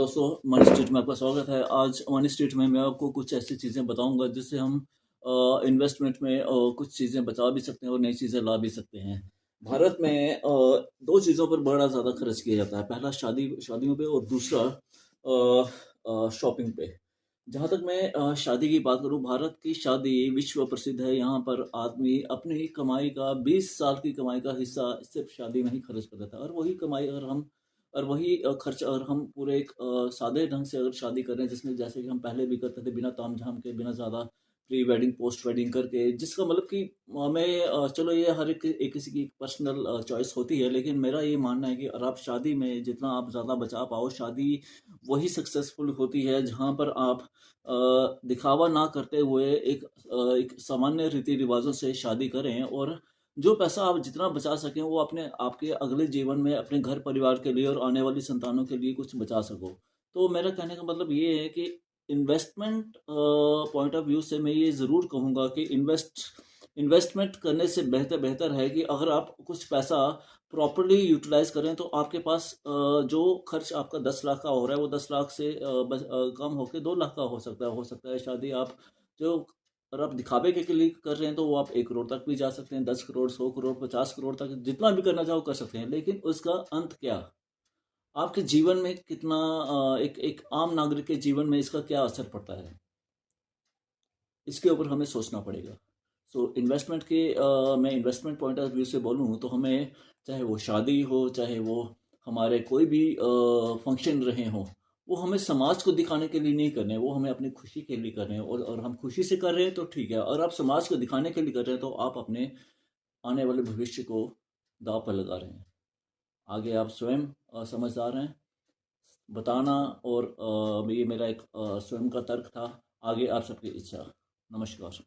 दोस्तों, money street में आपका स्वागत है। आज मनी स्ट्रीट में मैं आपको कुछ ऐसी चीज़ें बताऊँगा जिससे हम इन्वेस्टमेंट में कुछ चीज़ें बचा भी सकते हैं और नई चीज़ें ला भी सकते हैं। भारत में 2 चीज़ों पर बड़ा ज़्यादा खर्च किया जाता है। पहला शादियों पे और दूसरा शॉपिंग पे। जहाँ तक मैं शादी की बात करूँ, भारत की शादी विश्व प्रसिद्ध है। यहाँ पर आदमी अपनी कमाई का 20 साल की कमाई का हिस्सा सिर्फ़ शादी में ही खर्च कर देता है और वही कमाई अगर हम और वही खर्च अगर हम पूरे एक सादे ढंग से अगर शादी कर रहे हैं, जिसमें जैसे कि हम पहले भी करते थे, बिना ताम-झाम के, बिना ज़्यादा प्री वेडिंग, पोस्ट वेडिंग करके, जिसका मतलब कि हमें चलो ये हर एक किसी की पर्सनल चॉइस होती है, लेकिन मेरा ये मानना है कि अगर आप शादी में जितना आप ज़्यादा बचा पाओ, शादी वही सक्सेसफुल होती है जहाँ पर आप दिखावा ना करते हुए एक सामान्य रीति-रिवाज़ों से शादी करें और जो पैसा आप जितना बचा सकें वो अपने आपके अगले जीवन में अपने घर परिवार के लिए और आने वाली संतानों के लिए कुछ बचा सको। तो मेरा कहने का मतलब ये है कि इन्वेस्टमेंट पॉइंट ऑफ व्यू से मैं ये ज़रूर कहूँगा कि इन्वेस्टमेंट करने से बेहतर बेहतर है कि अगर आप कुछ पैसा प्रॉपर्ली यूटिलाइज़ करें तो आपके पास जो खर्च आपका 10 लाख का हो रहा है वो 10 लाख से कम होके 2 लाख का हो सकता है। शादी आप जो और आप दिखावे के लिए कर रहे हैं तो वो आप 1 करोड़ तक भी जा सकते हैं, 10 करोड़, 100 करोड़, 50 करोड़ तक जितना भी करना चाहो कर सकते हैं। लेकिन उसका अंत क्या? आपके जीवन में कितना एक एक आम नागरिक के जीवन में इसका क्या असर पड़ता है? इसके ऊपर हमें सोचना पड़ेगा। इन्वेस्टमेंट के मैं इन्वेस्टमेंट पॉइंट ऑफ व्यू से बोलूँ तो हमें चाहे वो शादी हो, चाहे वो हमारे कोई भी फंक्शन रहे हों, वो हमें समाज को दिखाने के लिए नहीं करने हैं, वो हमें अपनी खुशी के लिए कर रहे हैं और हम खुशी से कर रहे हैं तो ठीक है। और आप समाज को दिखाने के लिए कर रहे हैं तो आप अपने आने वाले भविष्य को दाँव पर लगा रहे हैं। आगे आप स्वयं समझदार हैं, बताना और ये मेरा एक स्वयं का तर्क था। आगे आप सबकी इच्छा। नमस्कार।